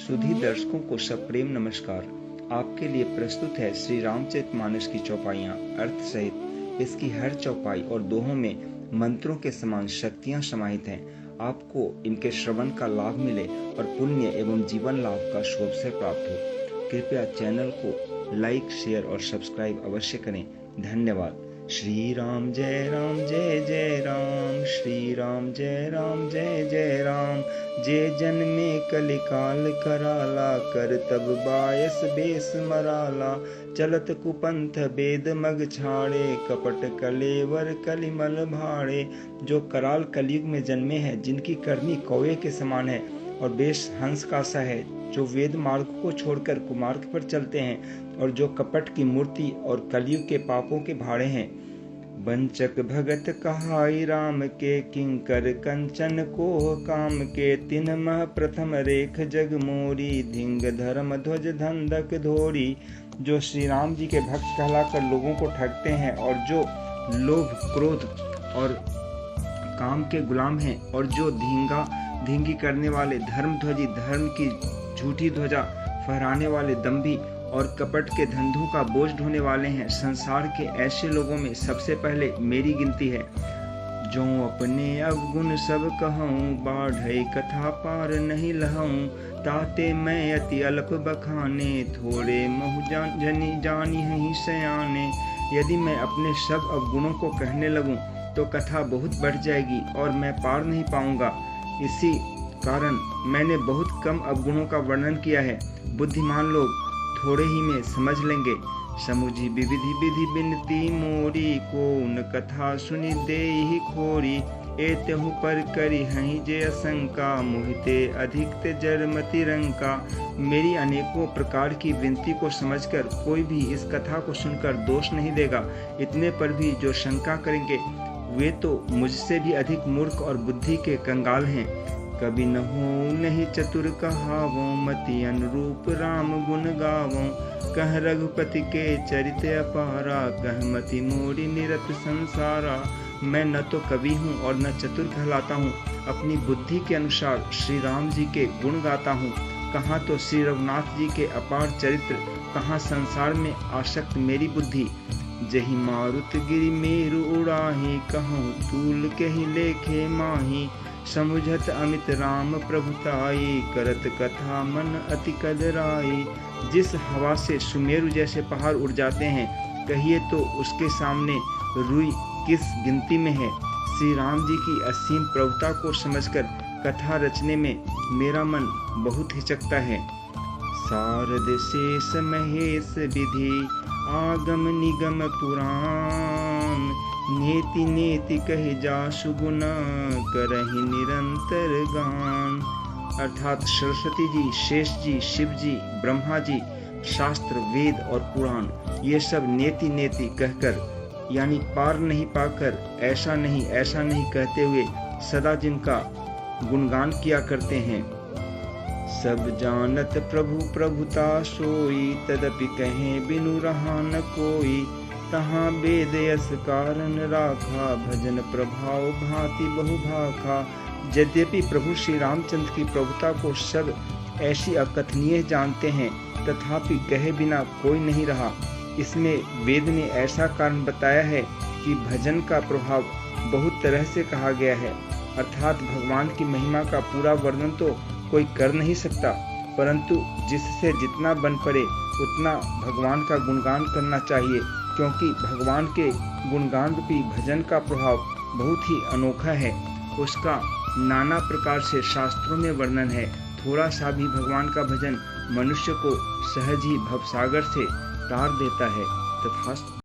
सुधी दर्शकों को सप्रेम नमस्कार। आपके लिए प्रस्तुत है श्री रामचरितमानस की चौपाइयाँ अर्थ सहित। इसकी हर चौपाई और दोहों में मंत्रों के समान शक्तियाँ समाहित हैं। आपको इनके श्रवण का लाभ मिले और पुण्य एवं जीवन लाभ का शुभ अवसर प्राप्त हो। कृपया चैनल को लाइक, शेयर और सब्सक्राइब अवश्य करें। धन्यवाद। श्री राम जय जय राम, श्री राम जय जय राम। जे जन्मे कलिकाल कराला, कर तब बायस बेस मराला। चलत कुपंथ बेद मग छाड़े, कपट कलेवर कलिमल भाड़े। जो कराल कलयुग में जन्मे हैं, जिनकी करनी कौवे के समान है और बेश हंस का सा है, जो वेद मार्ग को छोड़कर कुमार्ग पर चलते हैं और जो कपट की मूर्ति और कलयुग के पापों के भाड़े हैं। वंचक भगत कहाई राम के, किंकर कंचन को काम के। तिन्ह मह प्रथम रेख जग मोरी, धिंग धर्म ध्वज धंधक धोरी। जो श्री राम जी के भक्त कहलाकर लोगों को ठगते हैं और जो लोभ, क्रोध और काम के गुलाम हैं और जो धींगी करने वाले, धर्मध्वजी, धर्म की झूठी ध्वजा फहराने वाले, दंभी और कपट के धंधों का बोझ ढोने वाले हैं। संसार के ऐसे लोगों में सबसे पहले मेरी गिनती है। जो अपने अवगुण सब कहूँ, बाढ़ई कथा पार नहीं लहूँ। ताते मैं अति अल्प बखाने, थोड़े महु जानी हहीं सयाने। यदि मैं अपने सब अवगुणों को कहने लगूं तो कथा बहुत बढ़ जाएगी और मैं पार नहीं पाऊंगा। इसी कारण मैंने बहुत कम अवगुणों का वर्णन किया है। बुद्धिमान लोग थोड़े ही में समझ लेंगे। समुझी विविधि विधि बिनती मोरी, को न कथा सुनि देहि खोरी। एतहु पर करी हहीं जे असंका, मोहिते अधिक ते जरमति रंका। मेरी अनेकों प्रकार की विनती को समझकर कोई भी इस कथा को सुनकर दोष नहीं देगा। इतने पर भी जो शंका करेंगे वे तो मुझसे भी अधिक मूर्ख और बुद्धि के कंगाल हैं। कभी न हो नहीं चतुर कहावो, मति अनुरूप राम गुण गावो। कह रघुपति के चरित अपारा, कह मति मोरी निरत संसारा। मैं न तो कवि हूँ और न चतुर कहलाता हूँ, अपनी बुद्धि के अनुसार श्री राम जी के गुण गाता हूँ। कहाँ तो श्री रघुनाथ जी के अपार चरित्र, कहाँ संसार में आसक्त मेरी बुद्धि। जही मारुत गिरि मेरु उड़ाही, कहूँ तूल के ही लेखे माही। समुझत अमित राम प्रभुताई, करत कथा मन अति कदराई। जिस हवा से सुमेरु जैसे पहाड़ उड़ जाते हैं, कहिए तो उसके सामने रुई किस गिनती में है। श्री राम जी की असीम प्रभुता को समझकर कथा रचने में मेरा मन बहुत हिचकता है। शारद शेष महेश विधि, आगम निगम पुराण। नेति नेति कहि जासु गुना, करहि निरंतर गान। अर्थात सरस्वती जी, शेष जी, शिव जी, ब्रह्मा जी, शास्त्र, वेद और पुराण, ये सब नेति नेति कहकर यानी पार नहीं पाकर ऐसा नहीं कहते हुए सदा जिनका गुणगान किया करते हैं। सब जानत प्रभु प्रभुता सोई, तदपि कहें बिनु रहा न कोई। तहाँ वेद यस कारण राखा, भजन प्रभाव भांति बहु भाखा। यद्यपि प्रभु श्री रामचंद्र की प्रभुता को सब ऐसी अकथनीय जानते हैं, तथापि कहे बिना कोई नहीं रहा। इसमें वेद ने ऐसा कारण बताया है कि भजन का प्रभाव बहुत तरह से कहा गया है। अर्थात भगवान की महिमा का पूरा वर्णन तो कोई कर नहीं सकता, परंतु जिससे जितना बन पड़े उतना भगवान का गुणगान करना चाहिए, क्योंकि भगवान के गुणगान रूपी भजन का प्रभाव बहुत ही अनोखा है। उसका नाना प्रकार से शास्त्रों में वर्णन है। थोड़ा सा भी भगवान का भजन मनुष्य को सहज ही भवसागर से तार देता है। तथास्तु।